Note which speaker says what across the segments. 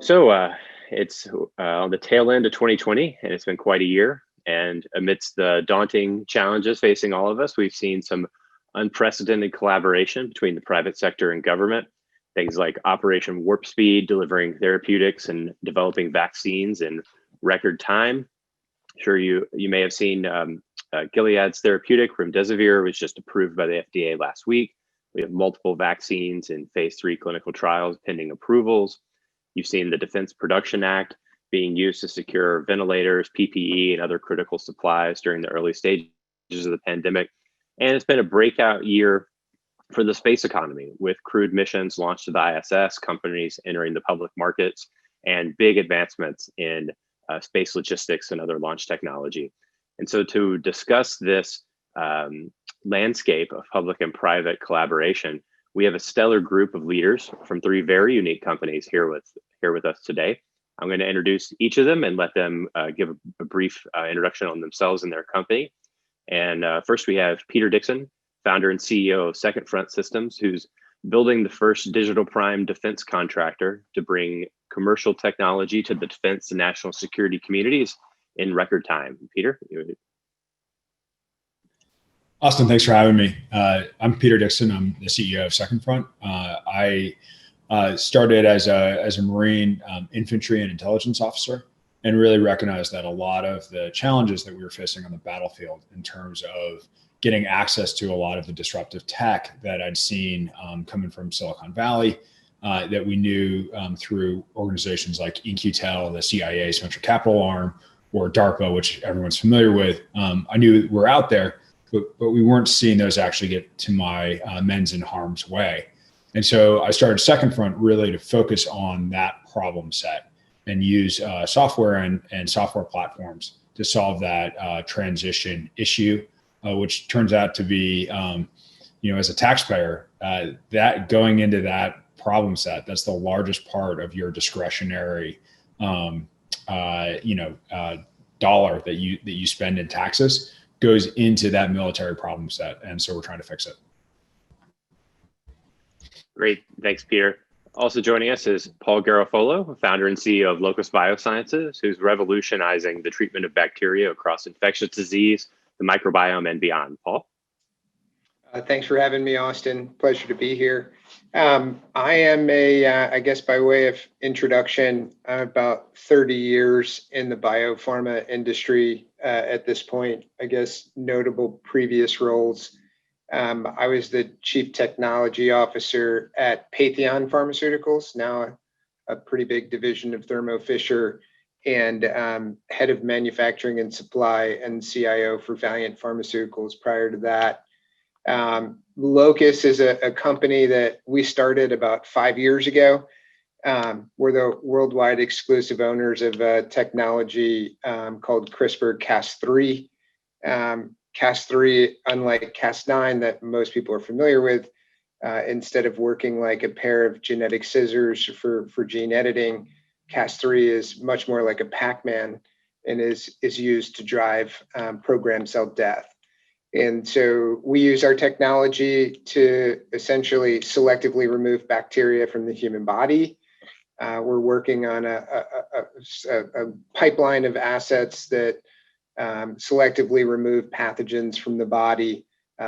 Speaker 1: It's on the tail end of 2020, and it's been quite a year. And amidst the daunting challenges facing all of us, we've seen some unprecedented collaboration between the private sector and government. Things like Operation Warp Speed, delivering therapeutics and developing vaccines in record time. Sure, you may have seen Gilead's therapeutic remdesivir was just approved by the FDA last week. We have multiple vaccines in phase 3 clinical trials pending approvals. You've seen the Defense Production Act being used to secure ventilators, PPE, and other critical supplies during the early stages of the pandemic. And it's been a breakout year for the space economy, with crewed missions launched to the ISS, companies entering the public markets, and big advancements in space logistics and other launch technology. And so to discuss this landscape of public and private collaboration, we have a stellar group of leaders from 3 very unique companies here with us today. I'm going to introduce each of them and let them give a brief introduction on themselves and their company. And first we have Peter Dixon, founder and CEO of Second Front Systems, who's building the first digital prime defense contractor to bring commercial technology to the defense and national security communities in record time. Peter?
Speaker 2: Austin, thanks for having me. I'm Peter Dixon. I'm the CEO of Second Front. I started as a Marine infantry and intelligence officer, and really recognized that a lot of the challenges that we were facing on the battlefield in terms of getting access to a lot of the disruptive tech that I'd seen coming from Silicon Valley, that we knew through organizations like In-Q-Tel, the CIA's venture capital arm, or DARPA, which everyone's familiar with. I knew we're out there, but we weren't seeing those actually get to my men's in harm's way. And so I started Second Front really to focus on that problem set and use software and software platforms to solve that transition issue, which turns out to be, as a taxpayer, that going into that problem set, that's the largest part of your discretionary, dollar that you spend in taxes goes into that military problem set. And so we're trying to fix it.
Speaker 1: Great. Thanks, Peter. Also joining us is Paul Garofolo, founder and CEO of Locus BioSciences, who's revolutionizing the treatment of bacteria across infectious disease, the microbiome, and beyond. Paul?
Speaker 3: Thanks for having me, Austin. Pleasure to be here. I am I guess by way of introduction, I'm about 30 years in the biopharma industry at this point. I guess notable previous roles. I was the chief technology officer at Patheon Pharmaceuticals, now a pretty big division of Thermo Fisher, and head of manufacturing and supply and CIO for Valiant Pharmaceuticals prior to that. Locus is a company that we started about 5 years ago. We're the worldwide exclusive owners of a technology called CRISPR-Cas3. Cas3, unlike Cas9 that most people are familiar with, instead of working like a pair of genetic scissors for gene editing, Cas3 is much more like a Pac-Man and is used to drive programmed cell death. And so we use our technology to essentially selectively remove bacteria from the human body. We're working on a pipeline of assets that selectively remove pathogens from the body,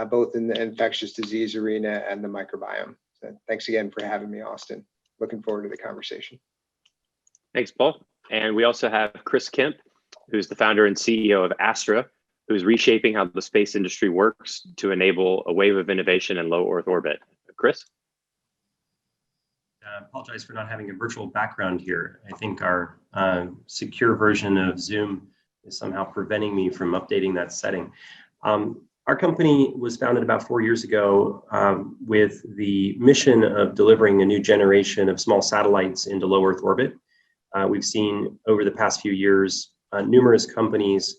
Speaker 3: both in the infectious disease arena and the microbiome. So thanks again for having me, Austin. Looking forward to the conversation.
Speaker 1: Thanks, Paul. And we also have Chris Kemp, who's the founder and CEO of Astra, who's reshaping how the space industry works to enable a wave of innovation in low Earth orbit. Chris?
Speaker 4: I apologize for not having a virtual background here. I think our secure version of Zoom is somehow preventing me from updating that setting. Our company was founded about 4 years ago with the mission of delivering a new generation of small satellites into low Earth orbit. We've seen over the past few years, numerous companies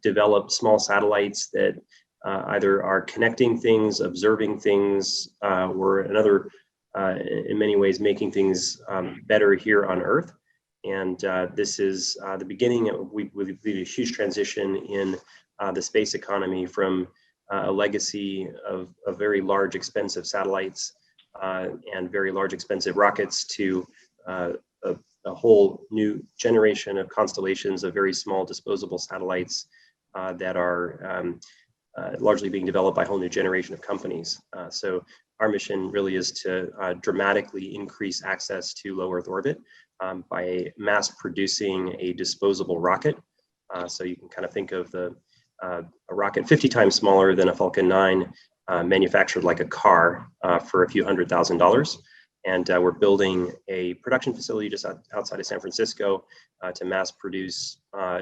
Speaker 4: develop small satellites that either are connecting things, observing things, or another, in many ways, making things better here on Earth. And this is the beginning of we believe a huge transition in the space economy from a legacy of very large, expensive satellites and very large, expensive rockets to a a whole new generation of constellations of very small disposable satellites that are largely being developed by a whole new generation of companies. So our mission really is to dramatically increase access to low Earth orbit by mass producing a disposable rocket. So you can kind of think of a rocket 50 times smaller than a Falcon 9, manufactured like a car for a few $100,000. And we're building a production facility just outside of San Francisco to mass produce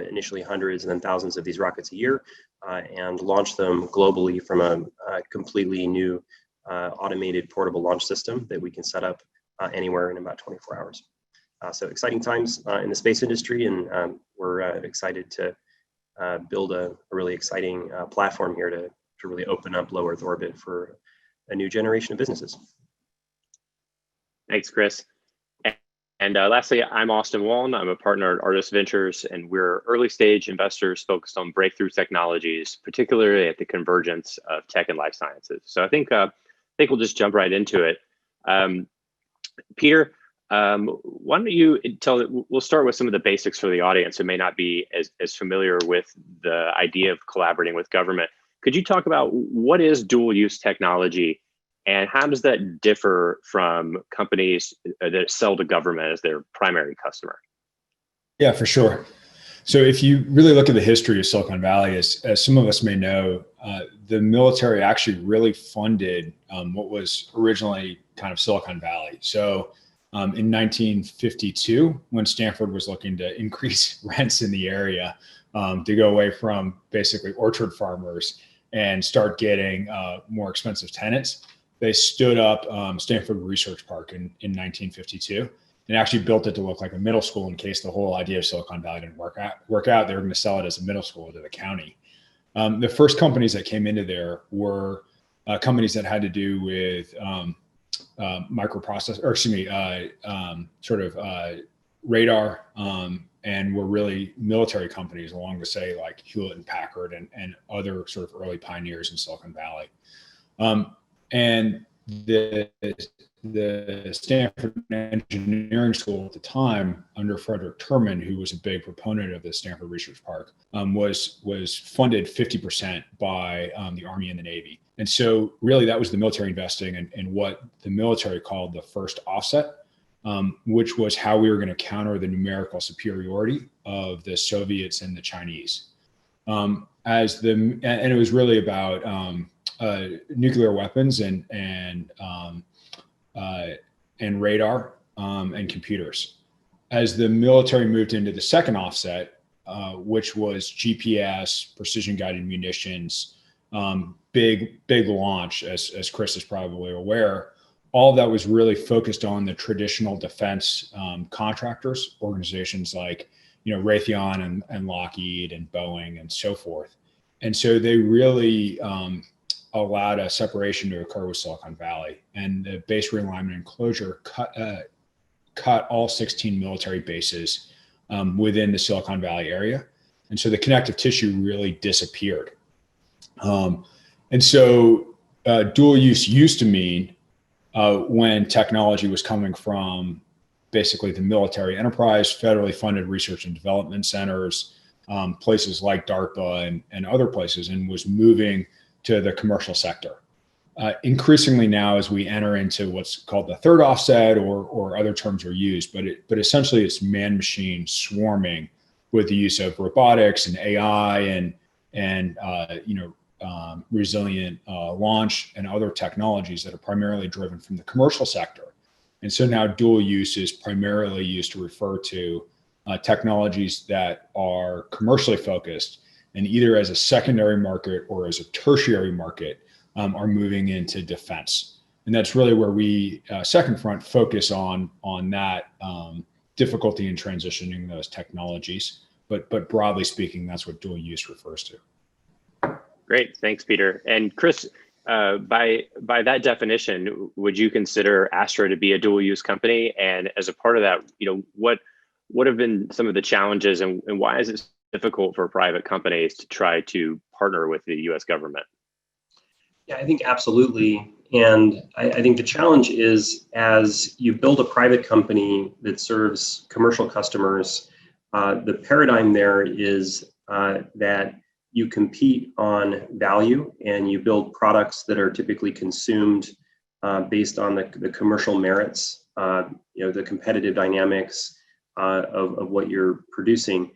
Speaker 4: initially hundreds and then thousands of these rockets a year and launch them globally from a completely new automated portable launch system that we can set up anywhere in about 24 hours. So exciting times in the space industry, and we're excited to build a really exciting platform here to really open up low Earth orbit for a new generation of businesses.
Speaker 1: Thanks, Chris. And lastly, I'm Austin Walne. I'm a partner at ARTIS Ventures, and we're early stage investors focused on breakthrough technologies, particularly at the convergence of tech and life sciences. So I think we'll just jump right into it. Peter, why don't you we'll start with some of the basics for the audience who may not be as familiar with the idea of collaborating with government. Could you talk about what is dual use technology and how does that differ from companies that sell to government as their primary customer?
Speaker 2: Yeah, for sure. So if you really look at the history of Silicon Valley, as some of us may know, the military actually really funded what was originally kind of Silicon Valley. So in 1952, when Stanford was looking to increase rents in the area to go away from basically orchard farmers and start getting more expensive tenants, they stood up Stanford Research Park in 1952 and actually built it to look like a middle school in case the whole idea of Silicon Valley didn't work out. They were going to sell it as a middle school to the county. The first companies that came into there were companies that had to do with radar, and were really military companies along with, say, like Hewlett and Packard and other sort of early pioneers in Silicon Valley. And the Stanford Engineering School at the time, under Frederick Terman, who was a big proponent of the Stanford Research Park, was funded 50% by the Army and the Navy. And so really that was the military investing in what the military called the first offset, which was how we were going to counter the numerical superiority of the Soviets and the Chinese. And it was really about nuclear weapons and radar and computers. As the military moved into the second offset, which was GPS, precision guided munitions, big launch, as Chris is probably aware, all of that was really focused on the traditional defense contractors, organizations like Raytheon and Lockheed and Boeing and so forth. And so they really allowed a separation to occur with Silicon Valley, and the base realignment and closure cut all 16 military bases within the Silicon Valley area. And so the connective tissue really disappeared. And so dual use used to mean when technology was coming from basically the military enterprise, federally funded research and development centers, places like DARPA and other places, and was moving to the commercial sector. Increasingly now, as we enter into what's called the third offset, or other terms are used, but essentially it's man-machine swarming with the use of robotics and AI and resilient launch and other technologies that are primarily driven from the commercial sector. And so now dual use is primarily used to refer to technologies that are commercially focused and either as a secondary market or as a tertiary market are moving into defense. And that's really where we, Second Front, focus on that difficulty in transitioning those technologies. But broadly speaking, that's what dual use refers to.
Speaker 1: Great, thanks, Peter. And Chris, by that definition, would you consider Astra to be a dual use company? And as a part of that, what have been some of the challenges, and why is it difficult for private companies to try to partner with the U.S. government?
Speaker 4: Yeah, I think absolutely. And I think the challenge is, as you build a private company that serves commercial customers, the paradigm there is that you compete on value and you build products that are typically consumed based on the commercial merits, the competitive dynamics of what you're producing.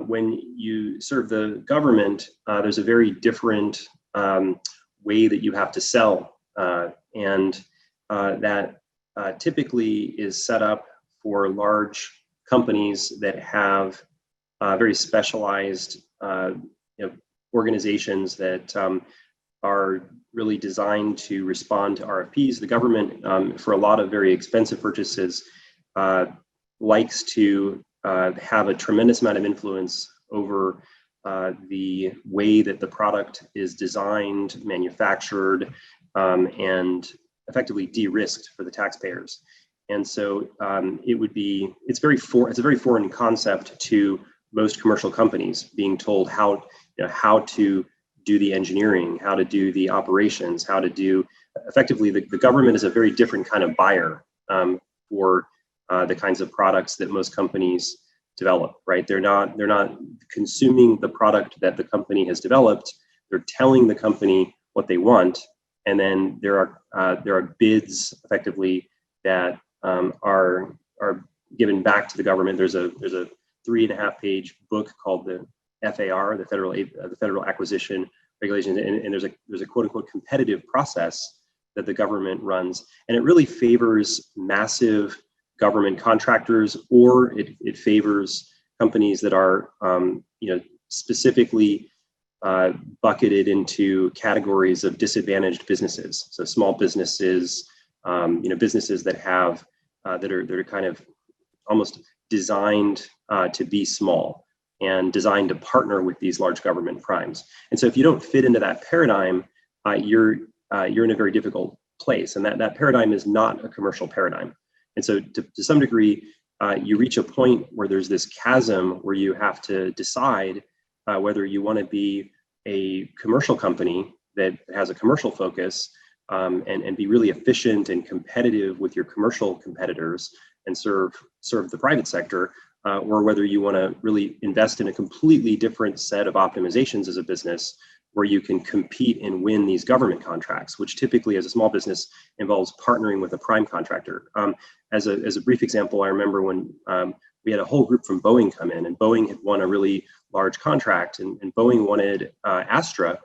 Speaker 4: When you serve the government, there's a very different way that you have to sell, and that typically is set up for large companies that have very specialized organizations that are really designed to respond to RFPs. The government, for a lot of very expensive purchases, likes to have a tremendous amount of influence over the way that the product is designed, manufactured, and effectively de-risked for the taxpayers. And so it's a very foreign concept to most commercial companies, being told how to do the engineering, how to do the operations, how to do effectively. The government is a very different kind of buyer for the kinds of products that most companies develop, right? They're not consuming the product that the company has developed. They're telling the company what they want, and then there are bids effectively that are given back to the government. There's a 3.5-page book called the FAR, the Federal Acquisition Regulations, and there's a quote unquote competitive process that the government runs, and it really favors massive government contractors, or it favors companies that are specifically bucketed into categories of disadvantaged businesses. So small businesses, businesses that have that are kind of almost designed to be small and designed to partner with these large government primes. And so if you don't fit into that paradigm, you're in a very difficult place. And that paradigm is not a commercial paradigm. And so to some degree, you reach a point where there's this chasm where you have to decide whether you want to be a commercial company that has a commercial focus and be really efficient and competitive with your commercial competitors and serve the private sector, or whether you want to really invest in a completely different set of optimizations as a business where you can compete and win these government contracts, which typically as a small business involves partnering with a prime contractor. As a brief example, I remember when we had a whole group from Boeing come in, and Boeing had won a really large contract, and Boeing wanted Astra,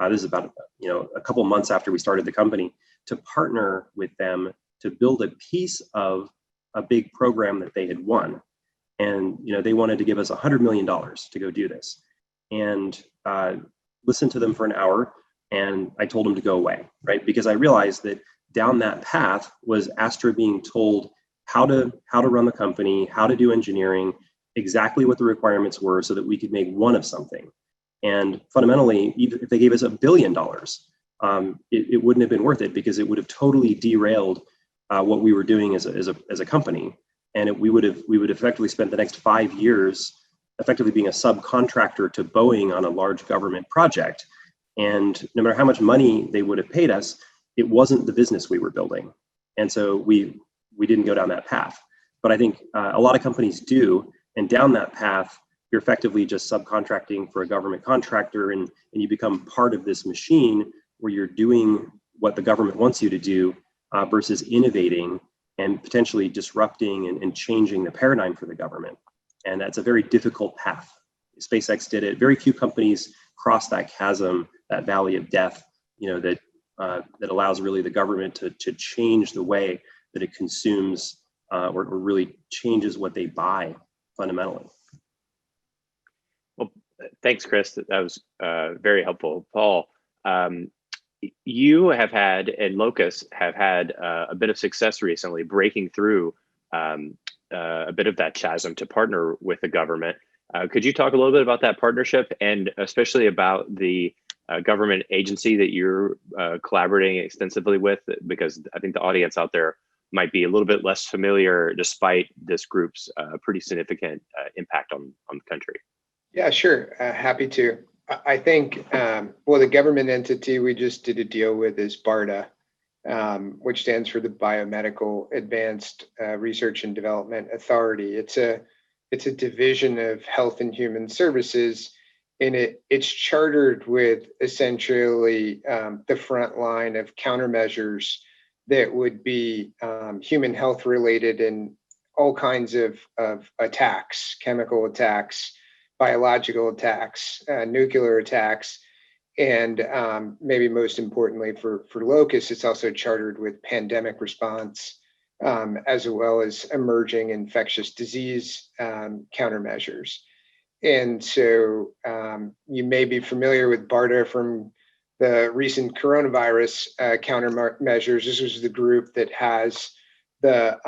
Speaker 4: this is about a couple months after we started the company, to partner with them to build a piece of a big program that they had won. And they wanted to give us $100 million to go do this. And listened to them for an hour, and I told them to go away, right? Because I realized that down that path was Astra being told how to run the company, how to do engineering, exactly what the requirements were so that we could make one of something. And fundamentally, even if they gave us $1 billion, it wouldn't have been worth it, because it would have totally derailed what we were doing as a company. And we would have effectively spent the next 5 years effectively being a subcontractor to Boeing on a large government project. And no matter how much money they would have paid us, it wasn't the business we were building. And so we didn't go down that path. But I think a lot of companies do. And down that path, you're effectively just subcontracting for a government contractor, and you become part of this machine where you're doing what the government wants you to do versus innovating and potentially disrupting and changing the paradigm for the government. And that's a very difficult path. SpaceX did it. Very few companies cross that chasm, that valley of death, that allows really the government to change the way that it consumes or really changes what they buy fundamentally.
Speaker 1: Well, thanks, Chris. That was very helpful. Paul, you have had, and Locus have had a bit of success recently breaking through a bit of that chasm to partner with the government. Could you talk a little bit about that partnership, and especially about the government agency that you're collaborating extensively with? Because I think the audience out there might be a little bit less familiar, despite this group's pretty significant impact on the country.
Speaker 3: Yeah, sure. Happy to. I think, the government entity we just did a deal with is BARDA. which stands for the Biomedical Advanced Research and Development Authority. It's a division of Health and Human Services, and it's chartered with essentially the front line of countermeasures that would be human health related and all kinds of attacks, chemical attacks, biological attacks, nuclear attacks, and maybe most importantly for Locus, it's also chartered with pandemic response, as well as emerging infectious disease countermeasures. And so you may be familiar with BARDA from the recent coronavirus countermeasures. This was the group that has the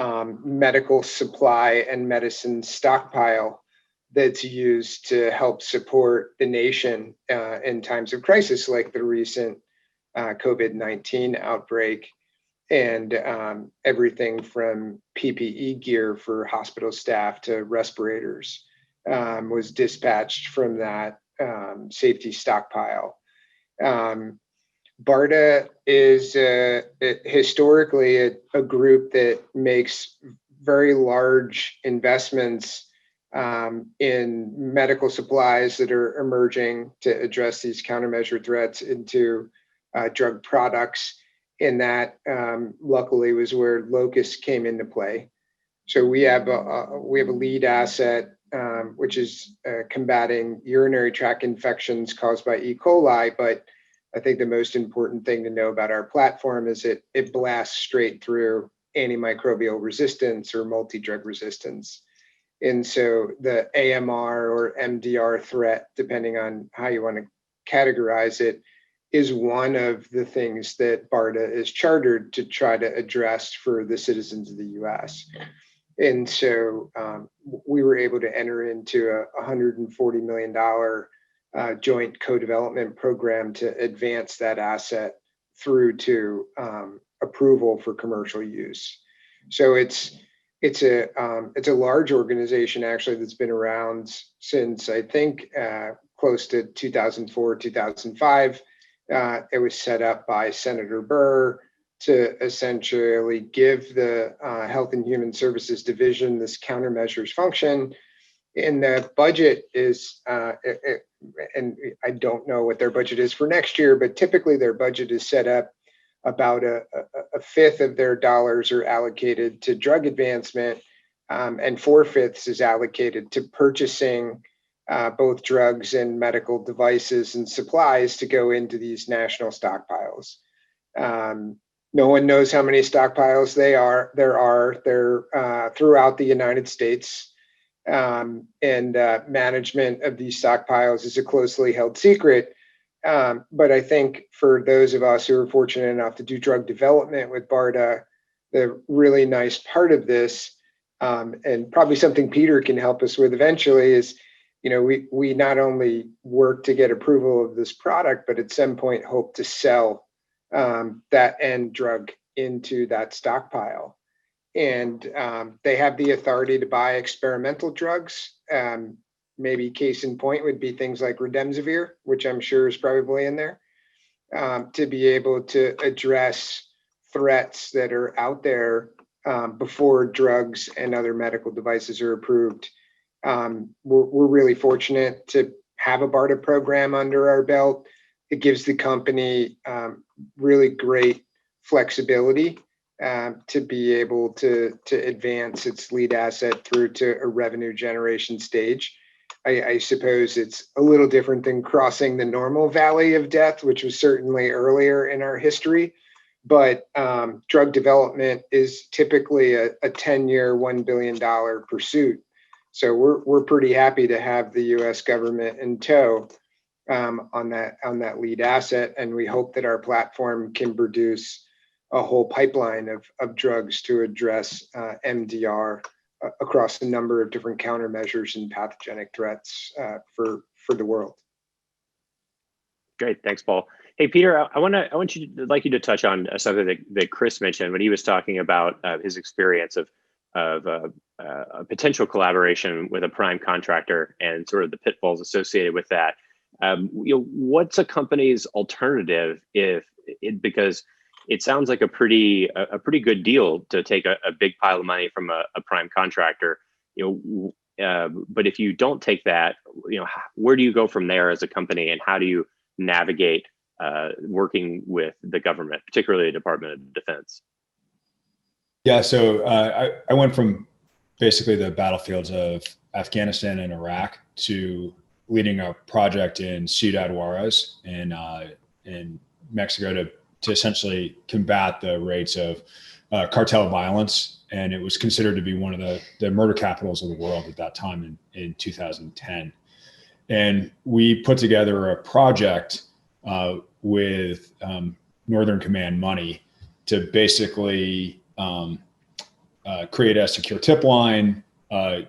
Speaker 3: medical supply and medicine stockpile that's used to help support the nation in times of crisis, like the recent COVID-19 outbreak, and everything from PPE gear for hospital staff to respirators was dispatched from that safety stockpile. BARDA is historically a group that makes very large investments in medical supplies that are emerging to address these countermeasure threats into drug products. And that luckily was where Locus came into play. So we have a lead asset, which is combating urinary tract infections caused by E. coli. But I think the most important thing to know about our platform is it blasts straight through antimicrobial resistance or multi-drug resistance. And so the AMR or MDR threat, depending on how you want to categorize it, is one of the things that BARDA is chartered to try to address for the citizens of the US. And so we were able to enter into a $140 million joint co-development program to advance that asset through to approval for commercial use. So it's a large organization actually that's been around since I think close to 2004, 2005. It was set up by Senator Burr to essentially give the Health and Human Services Division this countermeasures function. And the budget is, and I don't know what their budget is for next year, but typically their budget is set up about a fifth of their dollars are allocated to drug advancement, and 4/5 is allocated to purchasing both drugs and medical devices and supplies to go into these national stockpiles. No one knows how many stockpiles there are. They're throughout the United States, and management of these stockpiles is a closely held secret. But I think for those of us who are fortunate enough to do drug development with BARDA, the really nice part of this, and probably something Peter can help us with eventually, is we not only work to get approval of this product, but at some point hope to sell that end drug into that stockpile. And they have the authority to buy experimental drugs. Maybe case in point would be things like Remdesivir, which I'm sure is probably in there, to be able to address threats that are out there before drugs and other medical devices are approved. We're really fortunate to have a BARDA program under our belt. It gives the company really great flexibility to be able to advance its lead asset through to a revenue generation stage. I suppose it's a little different than crossing the normal valley of death, which was certainly earlier in our history. But drug development is typically a 10-year, $1 billion pursuit. So we're pretty happy to have the U.S. government in tow on that lead asset, and we hope that our platform can produce a whole pipeline of drugs to address MDR across a number of different countermeasures and pathogenic threats for the world.
Speaker 1: Great, thanks, Paul. Hey, Peter, I want you to touch on something that Chris mentioned when he was talking about his experience of a potential collaboration with a prime contractor and sort of the pitfalls associated with that. What's a company's alternative because it sounds like a pretty good deal to take a big pile of money from a prime contractor. But if you don't take that, where do you go from there as a company, and how do you navigate working with the government, particularly the Department of Defense?
Speaker 2: Yeah, so I went from basically the battlefields of Afghanistan and Iraq to leading a project in Ciudad Juarez in Mexico to essentially combat the rates of cartel violence. And it was considered to be one of the murder capitals of the world at that time in 2010. And we put together a project with Northern Command money to basically create a secure tip line,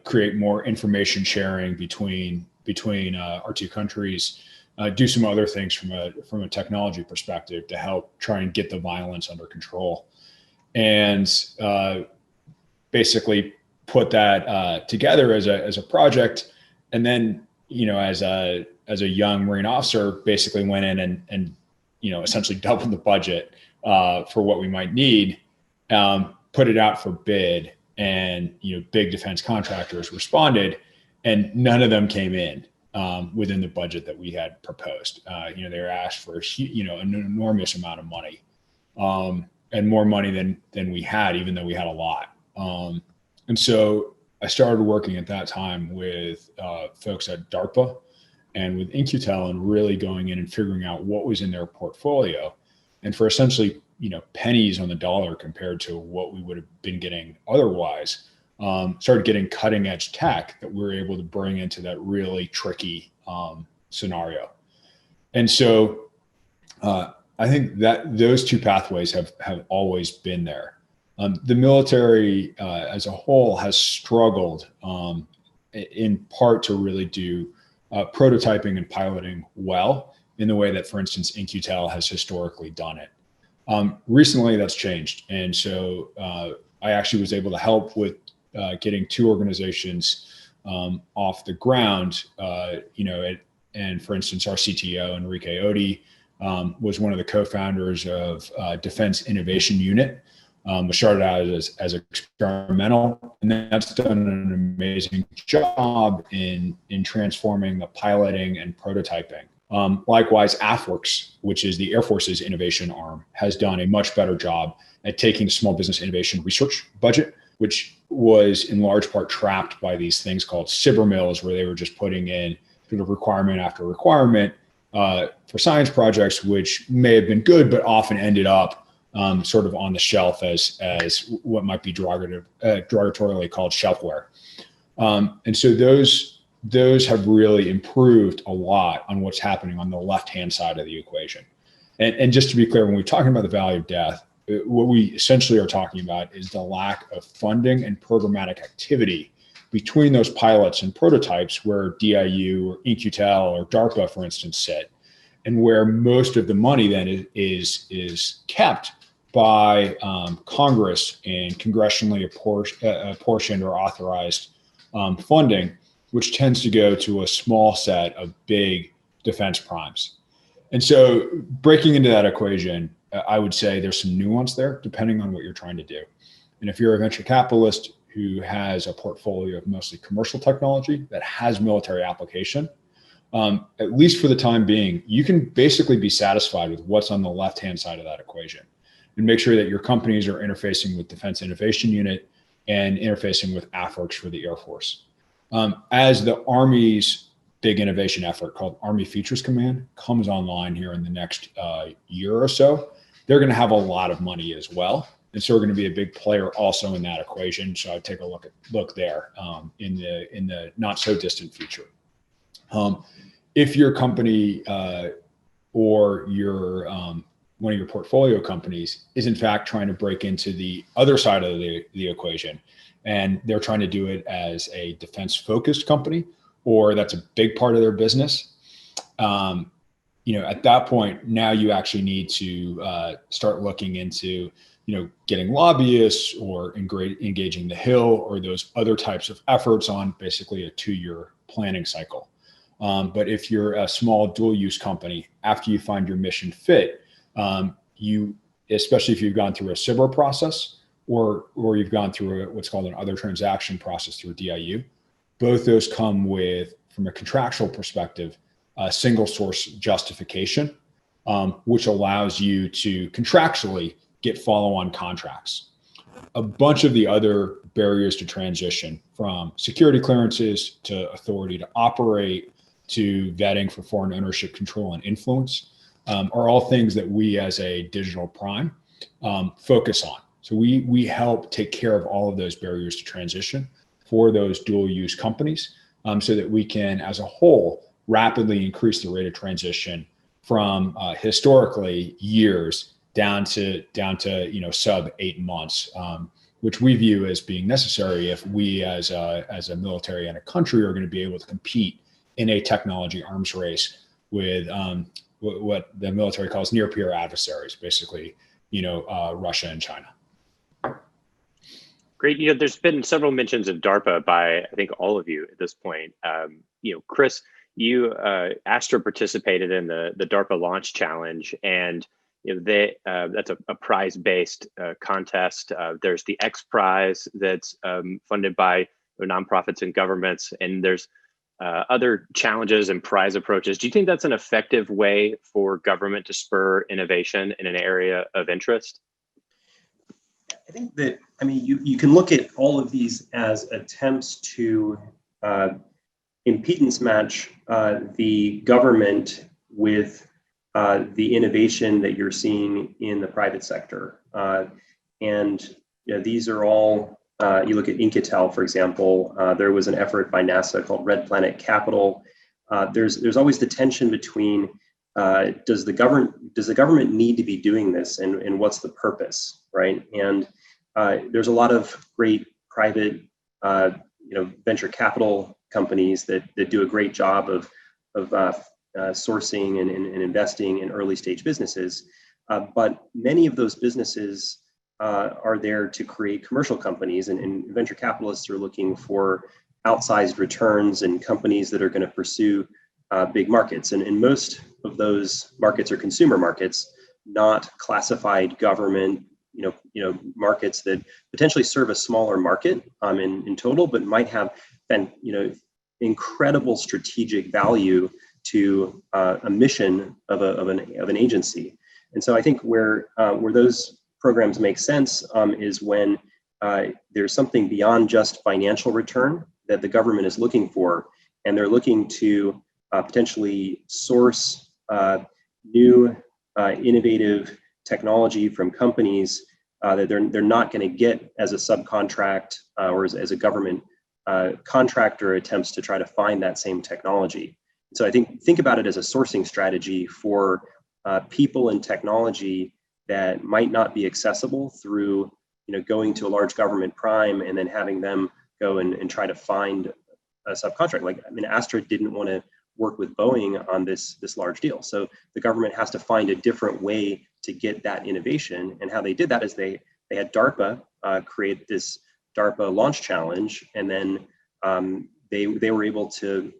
Speaker 2: create more information sharing between our two countries, do some other things from a technology perspective to help try and get the violence under control, and basically put that together as a project. And then, as a young Marine officer, basically went in and essentially doubled the budget for what we might need, put it out for bid, and big defense contractors responded, and none of them came in within the budget that we had proposed. They were asked for an enormous amount of money, and more money than we had, even though we had a lot. And so I started working at that time with folks at DARPA and with In-Q-Tel, and really going in and figuring out what was in their portfolio, and for essentially pennies on the dollar compared to what we would have been getting otherwise, started getting cutting edge tech that we were able to bring into that really tricky scenario. And so I think that those two pathways have always been there. The military as a whole has struggled in part to really do prototyping and piloting well in the way that, for instance, In-Q-Tel has historically done it. Recently, that's changed. And so I actually was able to help with getting two organizations off the ground, and for instance, our CTO, Enrique Odi, was one of the co-founders of Defense Innovation Unit, which started out as experimental, and that's done an amazing job in transforming the piloting and prototyping. Likewise, AFWorks, which is the Air Force's innovation arm, has done a much better job at taking the small business innovation research budget, which was in large part trapped by these things called SIBR mills, where they were just putting in sort of requirement after requirement for science projects, which may have been good, but often ended up sort of on the shelf as what might be derogatorily called shelfware. And so those have really improved a lot on what's happening on the left-hand side of the equation. And just to be clear, when we're talking about the valley of death, what we essentially are talking about is the lack of funding and programmatic activity between those pilots and prototypes, where DIU or In-Q-Tel or DARPA, for instance, sit, and where most of the money then is kept by Congress and congressionally apportioned or authorized funding, which tends to go to a small set of big defense primes. And so breaking into that equation, I would say there's some nuance there depending on what you're trying to do. And if you're a venture capitalist who has a portfolio of mostly commercial technology that has military application, at least for the time being, you can basically be satisfied with what's on the left-hand side of that equation, and make sure that your companies are interfacing with Defense Innovation Unit and interfacing with AFWorks for the Air Force. As the Army's big innovation effort called Army Features Command comes online here in the next year or so, they're going to have a lot of money as well. And so we're going to be a big player also in that equation. So I'd take a look there in the not so distant future. If your company or your one of your portfolio companies is in fact trying to break into the other side of the equation, and they're trying to do it as a defense-focused company, or that's a big part of their business, at that point, now you actually need to start looking into, getting lobbyists or engaging the Hill or those other types of efforts on basically a 2-year planning cycle. But if you're a small dual-use company, after you find your mission fit, you especially if you've gone through a SBIR process or you've gone through what's called an other transaction process through a DIU. Both those come with, from a contractual perspective, a single source justification, which allows you to contractually get follow-on contracts. A bunch of the other barriers to transition, from security clearances to authority to operate to vetting for foreign ownership, control, and influence, are all things that we as a digital prime focus on. So we help take care of all of those barriers to transition for those dual use companies, so that we can, as a whole, rapidly increase the rate of transition from historically years down to sub 8 months, which we view as being necessary if we as a military and a country are going to be able to compete in a technology arms race with what the military calls near peer adversaries, basically, Russia and China.
Speaker 1: Great. There's been several mentions of DARPA by, I think, all of you at this point. Chris, Astra participated in the DARPA Launch Challenge, and that's a prize-based contest. There's the X Prize that's funded by nonprofits and governments, and there's other challenges and prize approaches. Do you think that's an effective way for government to spur innovation in an area of interest?
Speaker 4: I think that, you can look at all of these as attempts to impedance match the government with the innovation that you're seeing in the private sector. These are all, you look at Incatel, for example, there was an effort by NASA called Red Planet Capital. There's always the tension between does the government need to be doing this, and what's the purpose, right? And there's a lot of great private venture capital companies that do a great job of sourcing and investing in early stage businesses, but many of those businesses are there to create commercial companies, and venture capitalists are looking for outsized returns and companies that are going to pursue big markets, and most of those markets are consumer markets, not classified government markets that potentially serve a smaller market in total, but might have incredible strategic value to a mission of an agency. And so I think where those programs make sense is when there's something beyond just financial return that the government is looking for, and they're looking to potentially source new innovative technology from companies that they're not going to get as a subcontract or as a government contractor attempts to try to find that same technology. So I think about it as a sourcing strategy for people and technology that might not be accessible through going to a large government prime and then having them go and try to find a subcontract. Astra didn't want to work with Boeing on this large deal, so the government has to find a different way to get that innovation. And how they did that is they had DARPA create this DARPA Launch Challenge, and then they were able to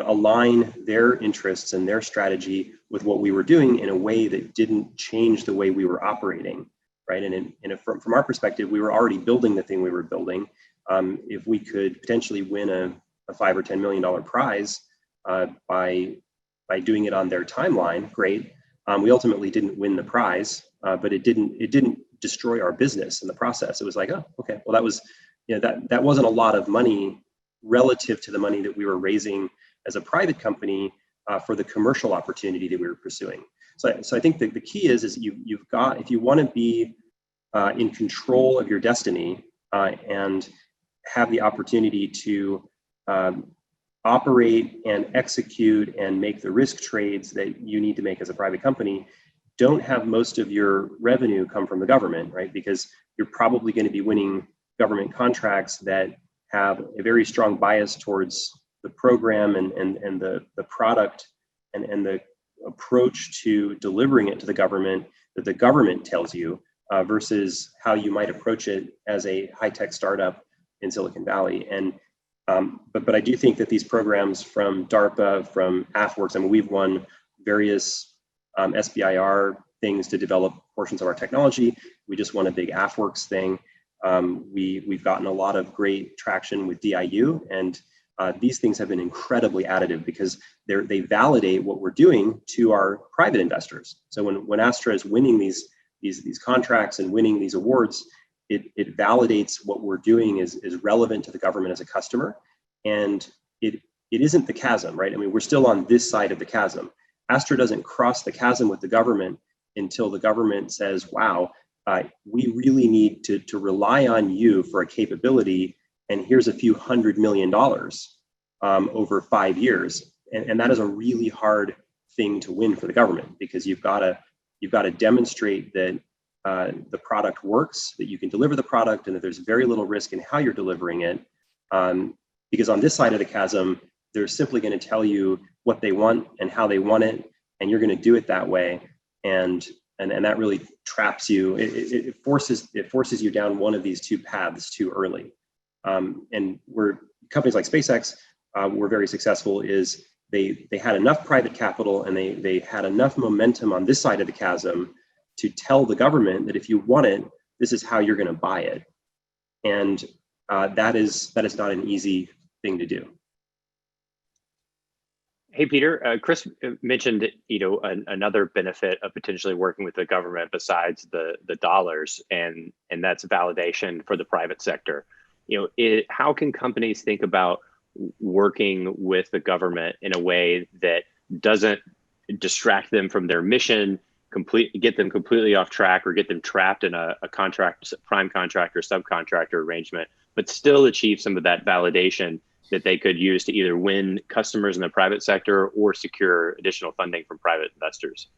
Speaker 4: align their interests and their strategy with what we were doing in a way that didn't change the way we were operating, right? And from our perspective, we were already building the thing we were building. If we could potentially win a $5 or $10 million prize by doing it on their timeline, great. We ultimately didn't win the prize, but it didn't destroy our business in the process. It was like, oh, okay, well, that was that wasn't a lot of money relative to the money that we were raising as a private company for the commercial opportunity that we were pursuing. So I think that the key is you've got, if you want to be in control of your destiny and have the opportunity to operate and execute and make the risk trades that you need to make as a private company, don't have most of your revenue come from the government, right? Because you're probably going to be winning government contracts that have a very strong bias towards the program and the product and the approach to delivering it to the government that the government tells you versus how you might approach it as a high-tech startup in Silicon Valley. And but I do think that these programs from DARPA, from AFWorks, we've won various SBIR things to develop portions of our technology. We just won a big AFWorks thing. We've gotten a lot of great traction with DIU, and these things have been incredibly additive because they validate what we're doing to our private investors. So when Astra is winning these contracts and winning these awards, it validates what we're doing is relevant to the government as a customer, and it isn't the chasm, right? I mean, we're still on this side of the chasm. Astra doesn't cross the chasm with the government until the government says, wow, we really need to rely on you for a capability, and here's a few $100 million over 5 years. And that is a really hard thing to win for the government, because you've got to demonstrate that the product works, that you can deliver the product, and that there's very little risk in how you're delivering it. Because on this side of the chasm, they're simply going to tell you what they want and how they want it, and you're going to do it that way. And that really traps you. It forces you down one of these two paths too early. And companies like SpaceX were very successful. Is they had enough private capital, and they had enough momentum on this side of the chasm to tell the government that if you want it, this is how you're going to buy it. And that is not an easy thing to do.
Speaker 1: Hey, Peter, Chris mentioned, another benefit of potentially working with the government besides the dollars, and that's validation for the private sector. How can companies think about working with the government in a way that doesn't distract them from their mission, get them completely off track, or get them trapped in a prime contractor, subcontractor arrangement, but still achieve some of that validation that they could use to either win customers in the private sector or secure additional funding from private investors?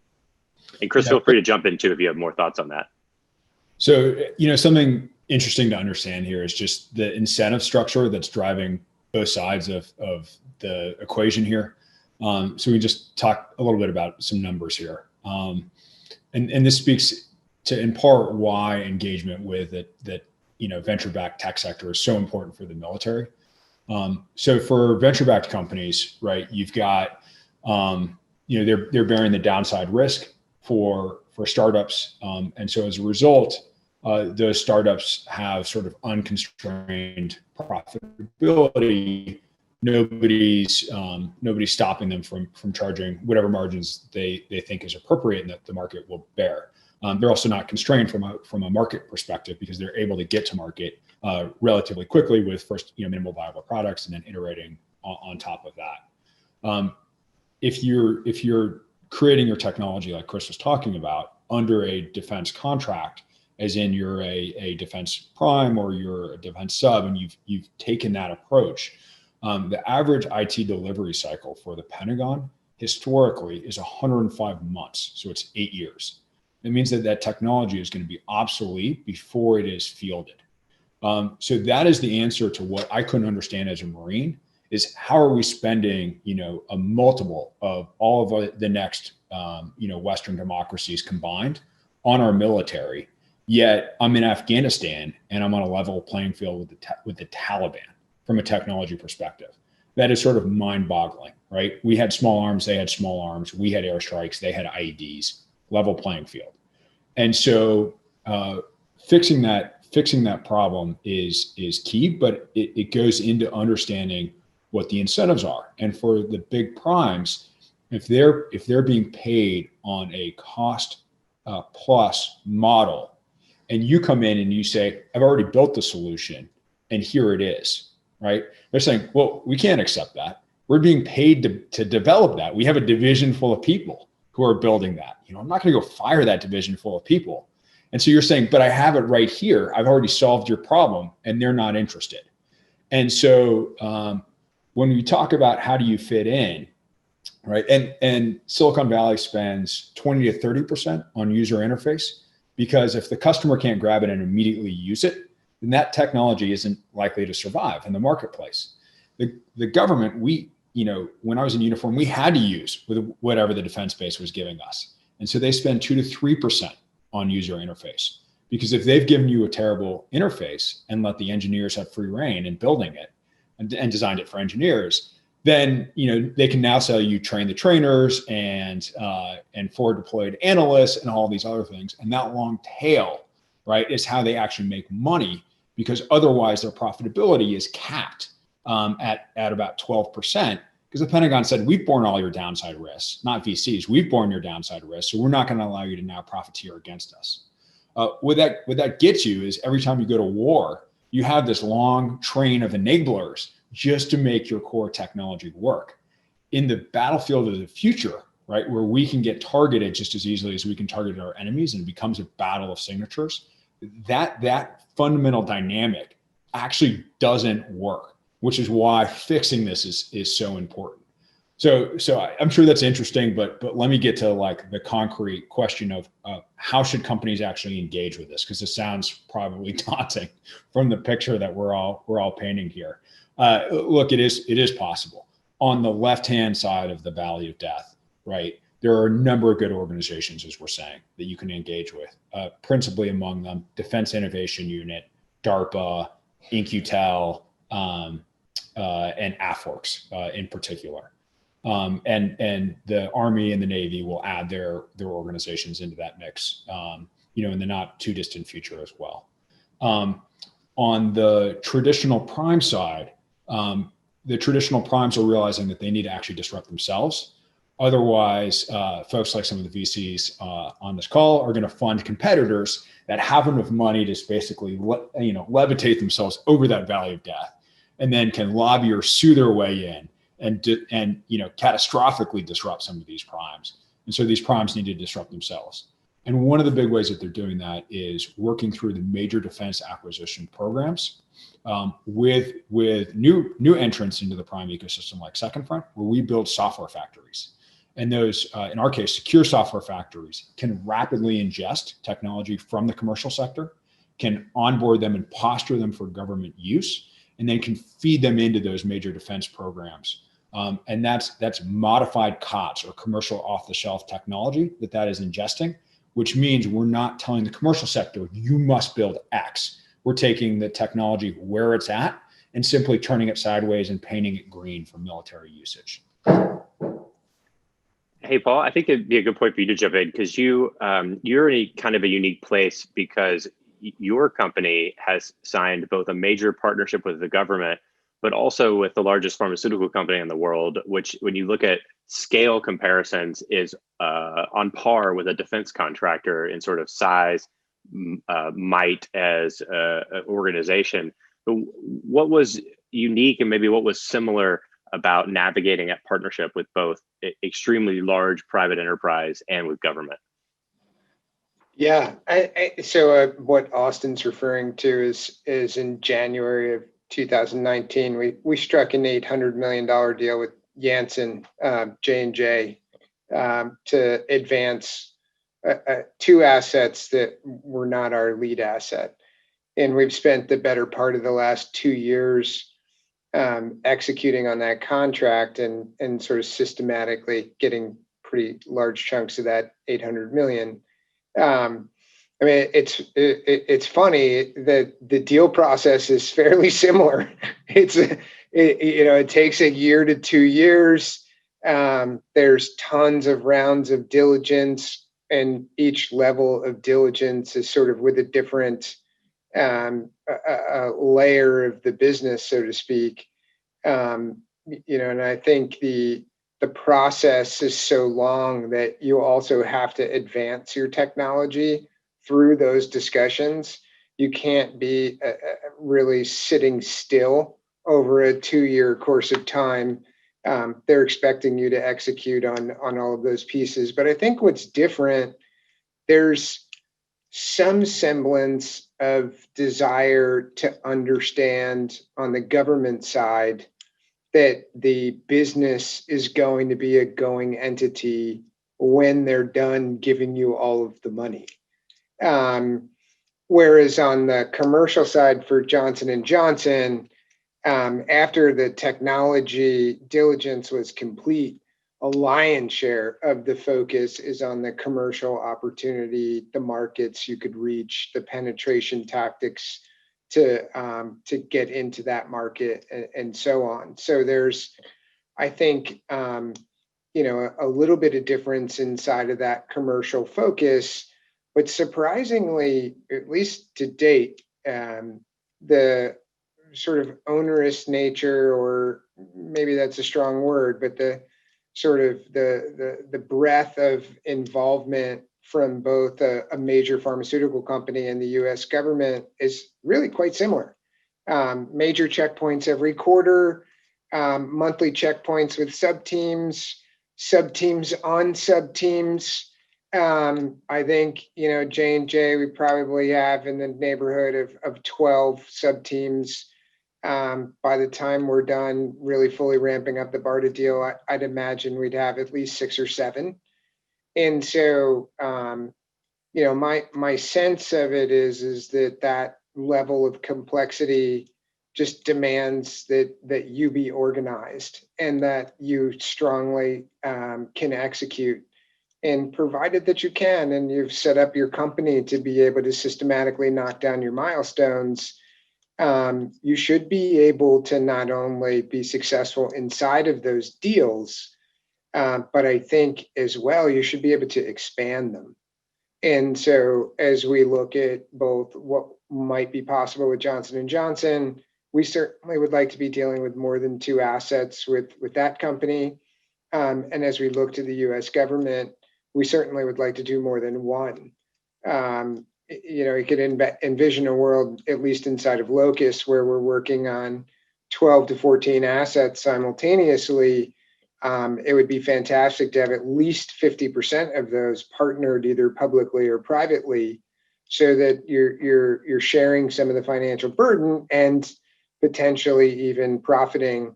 Speaker 1: And Chris, feel free to jump in too if you have more thoughts on that.
Speaker 2: So, something interesting to understand here is just the incentive structure that's driving both sides of the equation here. So we just talk a little bit about some numbers here. And this speaks to, in part, why engagement with that venture-backed tech sector is so important for the military. So for venture-backed companies, right, you've got, they're bearing the downside risk for startups. And so as a result, those startups have sort of unconstrained profitability. Nobody's stopping them from charging whatever margins they think is appropriate and that the market will bear. They're also not constrained from a market perspective, because they're able to get to market relatively quickly with first minimal viable products and then iterating on top of that. If you're creating your technology like Chris was talking about under a defense contract, as in you're a defense prime or you're a defense sub, and you've taken that approach, the average IT delivery cycle for the Pentagon historically is 105 months. So it's 8 years. It means that technology is going to be obsolete before it is fielded. So that is the answer to what I couldn't understand as a Marine, is how are we spending, a multiple of all of the next, Western democracies combined on our military, yet I'm in Afghanistan and I'm on a level playing field with the Taliban from a technology perspective. That is sort of mind-boggling, right? We had small arms, they had small arms. We had airstrikes, they had IEDs, level playing field. And so fixing that problem is key, but it goes into understanding what the incentives are. And for the big primes, if they're being paid on a cost plus model, and you come in and you say, I've already built the solution and here it is, right? They're saying, well, we can't accept that. We're being paid to develop that. We have a division full of people who are building that. I'm not going to go fire that division full of people. And so you're saying, but I have it right here. I've already solved your problem, and they're not interested. And so when we talk about how do you fit in, right? And Silicon Valley spends 20 to 30% on user interface, because if the customer can't grab it and immediately use it, then that technology isn't likely to survive in the marketplace. The government, when I was in uniform, we had to use with whatever the defense base was giving us. And so they spend 2 to 3% on user interface, because if they've given you a terrible interface and let the engineers have free reign in building it and designed it for engineers, then they can now sell you train the trainers and forward deployed analysts and all these other things. And that long tail, right, is how they actually make money, because otherwise their profitability is capped at about 12%. Because the Pentagon said, we've borne all your downside risks, not VCs. We've borne your downside risks, so we're not going to allow you to now profiteer against us. What that gets you is every time you go to war, you have this long train of enablers just to make your core technology work. In the battlefield of the future, right, where we can get targeted just as easily as we can target our enemies, and it becomes a battle of signatures, that fundamental dynamic actually doesn't work, which is why fixing this is so important. So I'm sure that's interesting, but let me get to like the concrete question of how should companies actually engage with this, because it sounds probably daunting from the picture that we're all painting here. Look, it is possible. On the left-hand side of the valley of death, right, there are a number of good organizations, as we're saying, that you can engage with, principally among them Defense Innovation Unit, DARPA, In-Q-Tel, and AFWERX in particular. And the Army and the Navy will add their organizations into that mix, in the not too distant future as well. On the traditional prime side, the traditional primes are realizing that they need to actually disrupt themselves. Otherwise, folks like some of the VCs on this call are going to fund competitors that have enough money to basically levitate themselves over that valley of death, and then can lobby or sue their way in and catastrophically disrupt some of these primes. And so these primes need to disrupt themselves. And one of the big ways that they're doing that is working through the major defense acquisition programs with new entrants into the prime ecosystem like Second Front, where we build software factories. And those, in our case, secure software factories can rapidly ingest technology from the commercial sector, can onboard them and posture them for government use, and then can feed them into those major defense programs. And that's modified COTS, or commercial off-the-shelf technology that is ingesting, which means we're not telling the commercial sector, you must build X. We're taking the technology where it's at and simply turning it sideways and painting it green for military usage.
Speaker 1: Hey, Paul, I think it'd be a good point for you to jump in, because you're in a kind of a unique place, because your company has signed both a major partnership with the government, but also with the largest pharmaceutical company in the world, which, when you look at scale comparisons, is on par with a defense contractor in sort of size, might as an organization. But what was unique, and maybe what was similar about navigating that partnership with both extremely large private enterprise and with government?
Speaker 3: Yeah, so what Austin's referring to is in January of 2019, we struck an $800 million deal with Janssen, J&J, to advance two assets that were not our lead asset. And we've spent the better part of the last 2 years executing on that contract and sort of systematically getting pretty large chunks of that 800 million. I mean, it's funny that the deal process is fairly similar. It takes a year to 2 years. There's tons of rounds of diligence, and each level of diligence is sort of with a different layer of the business, so to speak. And I think the process is so long that you also have to advance your technology through those discussions. You can't be really sitting still over a 2-year course of time. They're expecting you to execute on all of those pieces. But I think what's different, there's some semblance of desire to understand on the government side that the business is going to be a going entity when they're done giving you all of the money. Whereas on the commercial side for Johnson & Johnson, after the technology diligence was complete, a lion's share of the focus is on the commercial opportunity, the markets you could reach, the penetration tactics to get into that market, and so on. So there's I think, a little bit of difference inside of that commercial focus, but surprisingly, at least to date, the sort of onerous nature, or maybe that's a strong word, but the sort of the breadth of involvement from both a major pharmaceutical company and the U.S. government is really quite similar. Major checkpoints every quarter, monthly checkpoints with sub-teams on sub-teams. I think, J&J, we probably have in the neighborhood of 12 sub-teams. By the time we're done really fully ramping up the BARDA deal, I'd imagine we'd have at least 6 or 7. And so, my sense of it is that level of complexity just demands that you be organized and that you strongly can execute. And provided that you can, and you've set up your company to be able to systematically knock down your milestones, you should be able to not only be successful inside of those deals, but I think as well, you should be able to expand them. And so as we look at both what might be possible with Johnson & Johnson, we certainly would like to be dealing with more than 2 assets with that company. And as we look to the US government, we certainly would like to do more than 1. You could envision a world, at least inside of Locus, where we're working on 12 to 14 assets simultaneously. It would be fantastic to have at least 50% of those partnered either publicly or privately, so that you're sharing some of the financial burden and potentially even profiting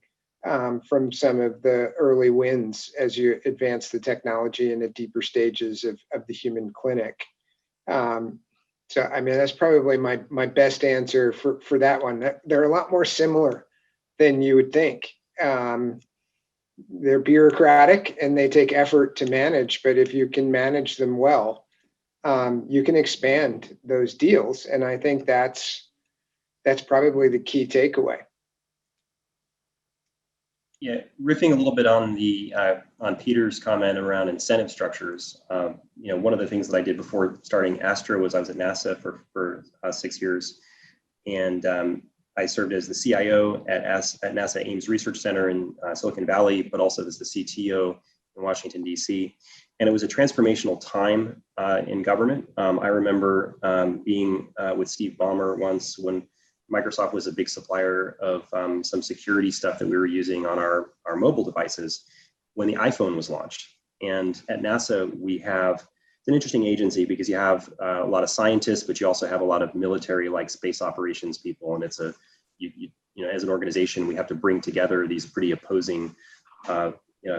Speaker 3: from some of the early wins as you advance the technology in the deeper stages of the human clinic. So, that's probably my best answer for that one. They're a lot more similar than you would think. They're bureaucratic and they take effort to manage, but if you can manage them well, you can expand those deals. And I think that's probably the key takeaway.
Speaker 4: Yeah, riffing a little bit on on Peter's comment around incentive structures. One of the things that I did before starting Astra was I was at NASA for 6 years, and I served as the CIO at NASA Ames Research Center in Silicon Valley, but also as the CTO in Washington, D.C. And it was a transformational time in government. I remember being with Steve Ballmer once when Microsoft was a big supplier of some security stuff that we were using on our mobile devices when the iPhone was launched. And at NASA, it's an interesting agency because you have a lot of scientists, but you also have a lot of military-like space operations people. And it's as an organization, we have to bring together these pretty opposing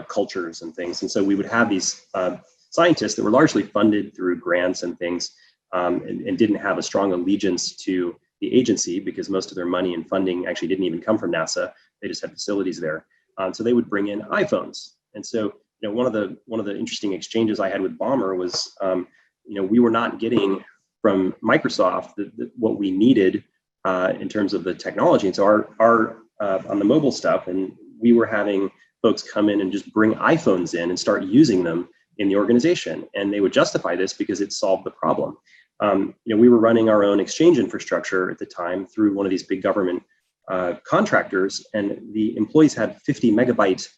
Speaker 4: cultures and things. And so we would have these scientists that were largely funded through grants and things, and didn't have a strong allegiance to the agency because most of their money and funding actually didn't even come from NASA. They just had facilities there. So they would bring in iPhones. And so, one of the interesting exchanges I had with Ballmer was, we were not getting from Microsoft what we needed in terms of the technology. And so our on the mobile stuff, and we were having folks come in and just bring iPhones in and start using them in the organization. And they would justify this because it solved the problem. We were running our own exchange infrastructure at the time through one of these big government contractors, and the employees had 50 megabyte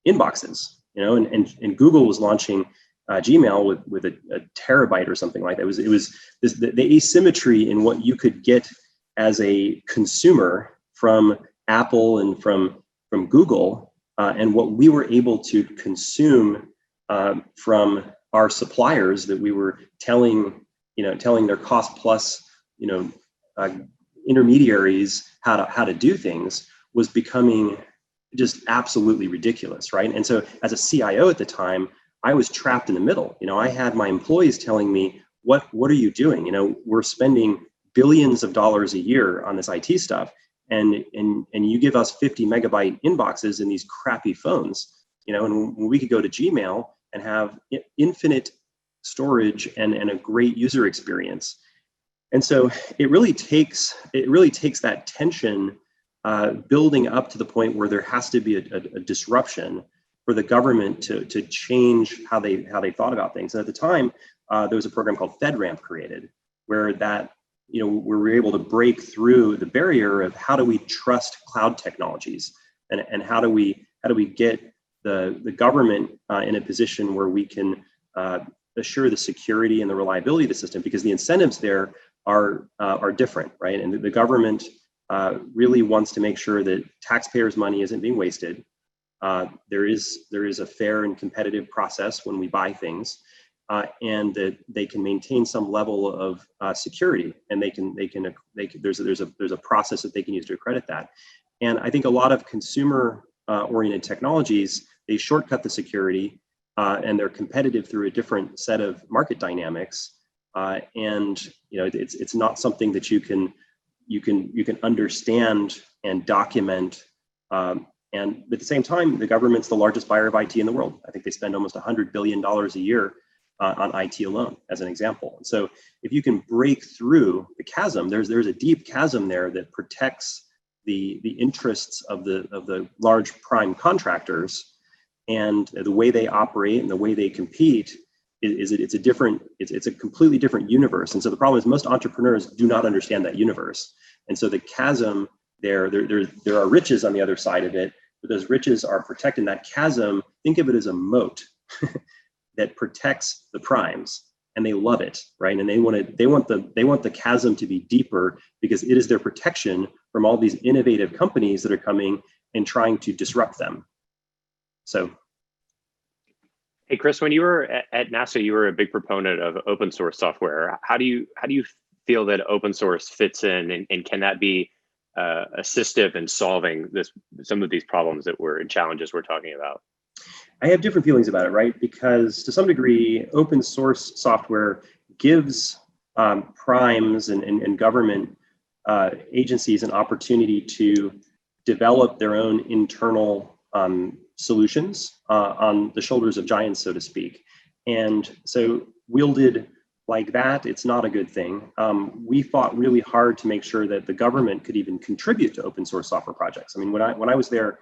Speaker 4: inboxes, and Google was launching Gmail with a terabyte or something like that. It was the asymmetry in what you could get as a consumer from Apple and from Google, and what we were able to consume from our suppliers that we were telling their cost plus, intermediaries how to do things was becoming just absolutely ridiculous, right? And so as a CIO at the time, I was trapped in the middle. I had my employees telling me, what are you doing? We're spending billions of dollars a year on this IT stuff, and you give us 50 megabyte inboxes in these crappy phones, and when we could go to Gmail and have infinite storage and a great user experience. And so it really takes that tension building up to the point where there has to be a disruption for the government to change how they thought about things. And at the time, there was a program called FedRAMP created, where we were able to break through the barrier of how do we trust cloud technologies, and how do we get the government in a position where we can assure the security and the reliability of the system, because the incentives there are different, right? And the government really wants to make sure that taxpayers' money isn't being wasted. There is a fair and competitive process when we buy things, and that they can maintain some level of security, and there's a process that they can use to accredit that. And I think a lot of consumer oriented technologies, they shortcut the security, and they're competitive through a different set of market dynamics. And it's not something that you can understand and document. And at the same time, the government's the largest buyer of IT in the world. I think they spend almost $100 billion a year on IT alone, as an example. And so if you can break through the chasm, there's a deep chasm there that protects the interests of the large prime contractors, and the way they operate and the way they compete it's a completely different universe. And so the problem is most entrepreneurs do not understand that universe. And so the chasm there are riches on the other side of it, but those riches are protecting that chasm. Think of it as a moat that protects the primes, and they love it, right? And they want the chasm to be deeper, because it is their protection from all these innovative companies that are coming and trying to disrupt them. So,
Speaker 1: hey Chris, when you were at NASA, you were a big proponent of open source software. How do you feel that open source fits in, and can that be assistive in solving some of these problems and challenges we're talking about?
Speaker 4: I have different feelings about it, right? Because to some degree, open source software gives primes and government agencies an opportunity to develop their own internal solutions on the shoulders of giants, so to speak. And so wielded like that, it's not a good thing. We fought really hard to make sure that the government could even contribute to open source software projects. I mean, when I was there,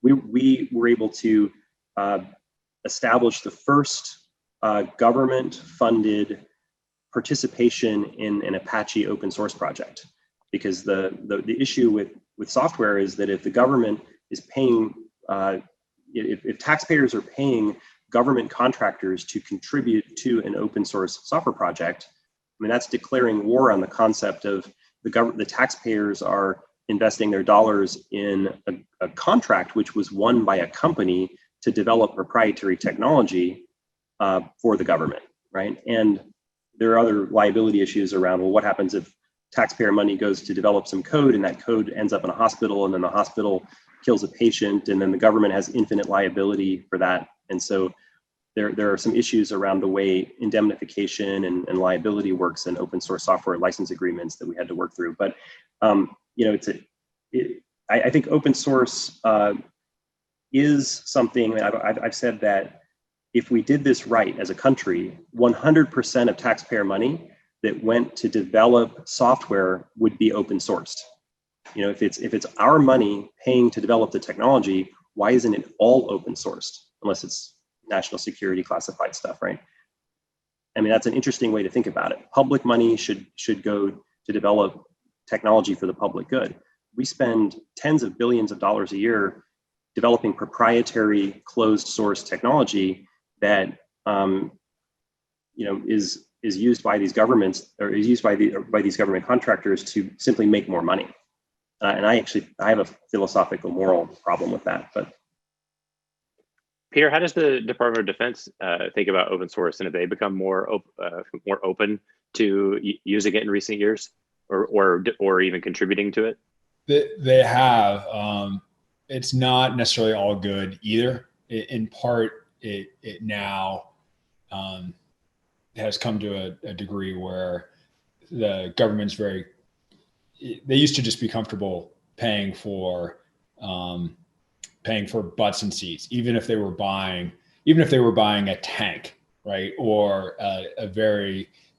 Speaker 4: we were able to establish the first government-funded participation in an Apache open source project. Because the issue with software is that if the government is paying, if taxpayers are paying government contractors to contribute to an open source software project, I mean, that's declaring war on the concept of the taxpayers are investing their dollars in a contract which was won by a company to develop proprietary technology for the government, right? And there are other liability issues around, well, what happens if taxpayer money goes to develop some code and that code ends up in a hospital, and then the hospital kills a patient, and then the government has infinite liability for that. And so there are some issues around the way indemnification and liability works in open source software license agreements that we had to work through. But I think open source is something that I've said that if we did this right as a country, 100% of taxpayer money that went to develop software would be open sourced. If it's our money paying to develop the technology, why isn't it all open sourced? Unless it's national security classified stuff, right? I mean, that's an interesting way to think about it. Public money should go to develop technology for the public good. We spend tens of billions of dollars a year developing proprietary closed source technology that is used by these governments, or is used by these government contractors to simply make more money. And I have a philosophical moral problem with that. But
Speaker 1: Peter, how does the Department of Defense think about open source, and have they become more open to using it in recent years, or even contributing to it?
Speaker 2: They have. It's not necessarily all good either. In part, it now has come to a degree where the government's they used to just be comfortable paying for butts and seats, even if they were buying a tank, right? Or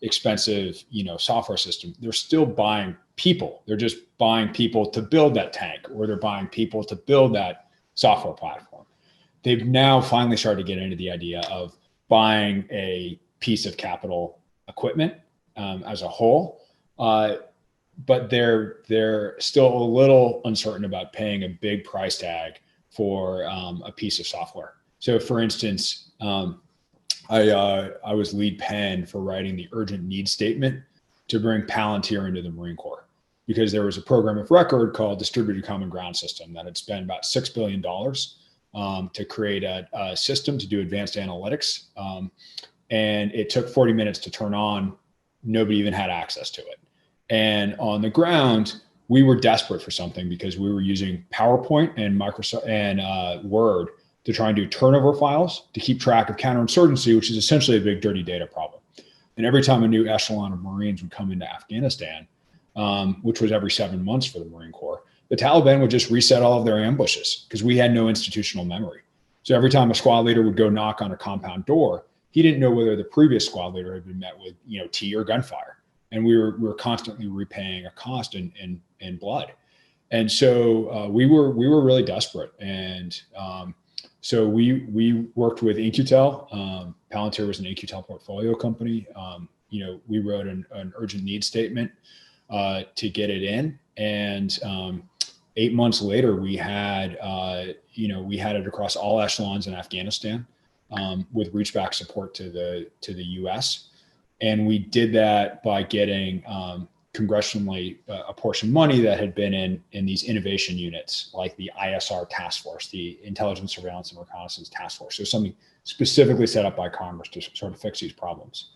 Speaker 2: expensive, software system. They're still buying people. They're just buying people to build that tank, or they're buying people to build that software platform. They've now finally started to get into the idea of buying a piece of capital equipment as a whole. But they're still a little uncertain about paying a big price tag for a piece of software. So, for instance, I was lead pen for writing the urgent needs statement to bring Palantir into the Marine Corps, because there was a program of record called Distributed Common Ground System that had spent about $6 billion to create a system to do advanced analytics. And it took 40 minutes to turn on. Nobody even had access to it. And on the ground, we were desperate for something because we were using PowerPoint and Microsoft and Word to try and do turnover files to keep track of counterinsurgency, which is essentially a big dirty data problem. And every time a new echelon of Marines would come into Afghanistan, which was every 7 months for the Marine Corps, the Taliban would just reset all of their ambushes because we had no institutional memory. So every time a squad leader would go knock on a compound door, he didn't know whether the previous squad leader had been met with, tea or gunfire. And we were constantly repaying a cost in blood. And so we were really desperate. And so we worked with In-Q-Tel. Palantir was an In-Q-Tel portfolio company. We wrote an urgent needs statement to get it in. And 8 months later, we had it across all echelons in Afghanistan with reach back support to the US. And we did that by getting congressionally apportioned money that had been in these innovation units, like the ISR task force, the Intelligence, Surveillance, and Reconnaissance Task Force. So something specifically set up by Congress to sort of fix these problems.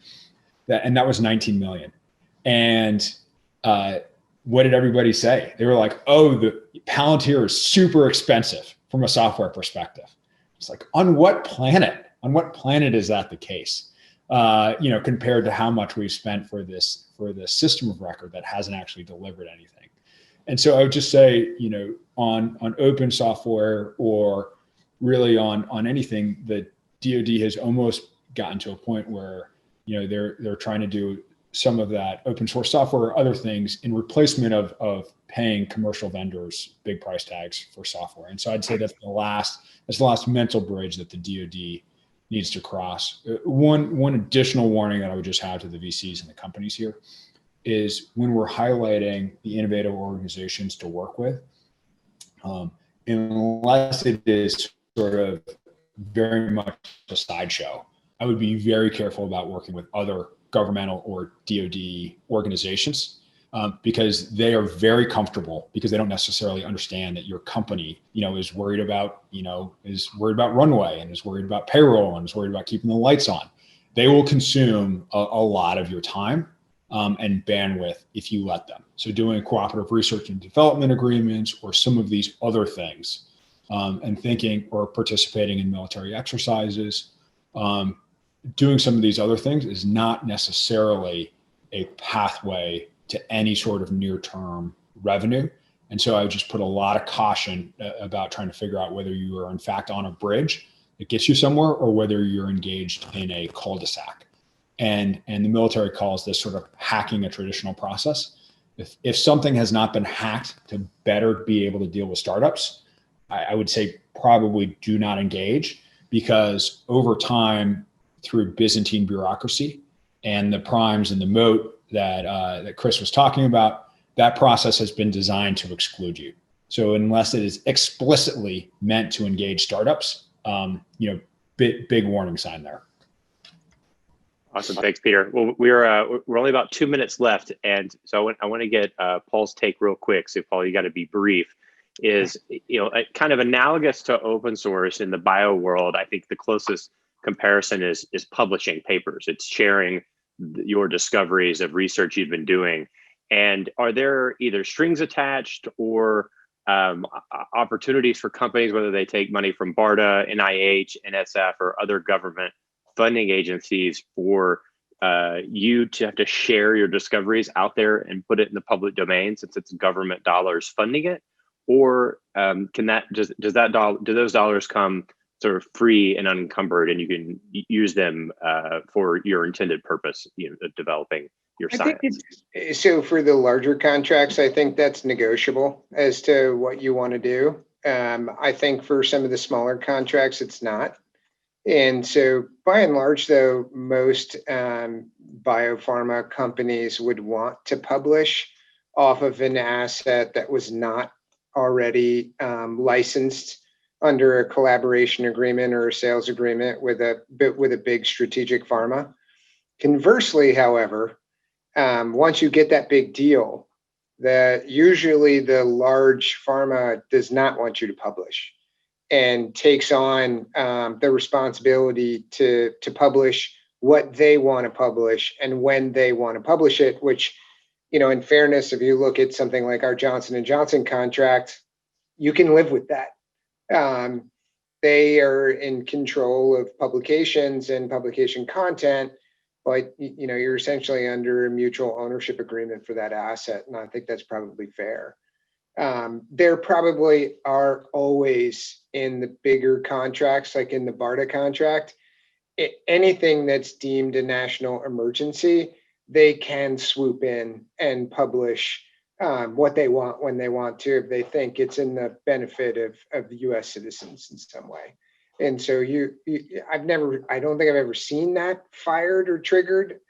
Speaker 2: That was 19 million. And what did everybody say? They were like, oh, the Palantir is super expensive from a software perspective. It's like, on what planet? On what planet is that the case? Compared to how much we've spent for this system of record that hasn't actually delivered anything. And so I would just say, on open software, or really on anything, the DoD has almost gotten to a point where, they're trying to do some of that open source software or other things in replacement of paying commercial vendors big price tags for software. And so I'd say that's the last mental bridge that the DoD needs to cross. One additional warning that I would just have to the VCs and the companies here is, when we're highlighting the innovative organizations to work with, unless it is sort of very much a sideshow, I would be very careful about working with other governmental or DoD organizations, because they are very comfortable, because they don't necessarily understand that your company, is worried about runway, and is worried about payroll, and is worried about keeping the lights on. They will consume a lot of your time and bandwidth if you let them. So doing cooperative research and development agreements, or some of these other things, and thinking or participating in military exercises, doing some of these other things is not necessarily a pathway to any sort of near-term revenue. And so I would just put a lot of caution about trying to figure out whether you are in fact on a bridge that gets you somewhere, or whether you're engaged in a cul-de-sac. And the military calls this sort of hacking a traditional process. If something has not been hacked to better be able to deal with startups, I would say probably do not engage, because over time, through Byzantine bureaucracy and the primes and the moat that Chris was talking about, that process has been designed to exclude you. So unless it is explicitly meant to engage startups, big warning sign there.
Speaker 1: Awesome, thanks, Peter. Well, we're only about 2 minutes left, and so I want to get Paul's take real quick. So, Paul, you got to be brief. Is kind of analogous to open source in the bio world? I think the closest comparison is publishing papers. It's sharing your discoveries of research you've been doing. And are there either strings attached or opportunities for companies, whether they take money from BARDA, NIH, NSF, or other government funding agencies, for you to have to share your discoveries out there and put it in the public domain, since it's government dollars funding it? Or do those dollars come sort of free and unencumbered, and you can use them for your intended purpose, of developing your
Speaker 3: I
Speaker 1: science.
Speaker 3: think so for the larger contracts, I think that's negotiable as to what you want to do. I think for some of the smaller contracts, it's not. And so by and large, though, most biopharma companies would want to publish off of an asset that was not already licensed under a collaboration agreement or a sales agreement with a big strategic pharma. Conversely, however, once you get that big deal, that usually the large pharma does not want you to publish and takes on the responsibility to publish what they want to publish and when they want to publish it, which, in fairness, if you look at something like our Johnson & Johnson contract, you can live with that. They are in control of publications and publication content, but you're essentially under a mutual ownership agreement for that asset, and I think that's probably fair. There probably are always in the bigger contracts, like in the BARDA contract, anything that's deemed a national emergency, they can swoop in and publish what they want when they want to, if they think it's in the benefit of the U.S. citizens in some way. And so I don't think I've ever seen that fired or triggered.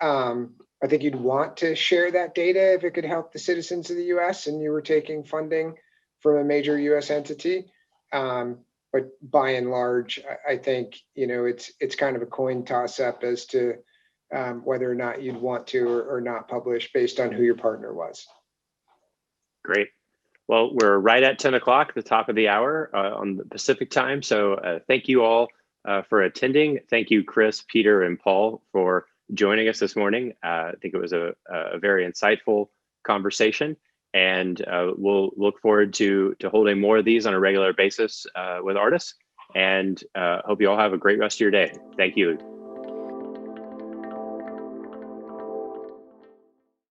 Speaker 3: I think you'd want to share that data if it could help the citizens of the U.S. and you were taking funding from a major U.S. entity. But by and large, I think it's kind of a coin toss up as to whether or not you'd want to or not publish based on who your partner was.
Speaker 1: Great. Well, we're right at 10 o'clock, the top of the hour on the Pacific time. So thank you all for attending. Thank you, Chris, Peter, and Paul for joining us this morning. I think it was a very insightful conversation, and we'll look forward to holding more of these on a regular basis with ARTIS, and hope you all have a great rest of your day. Thank you.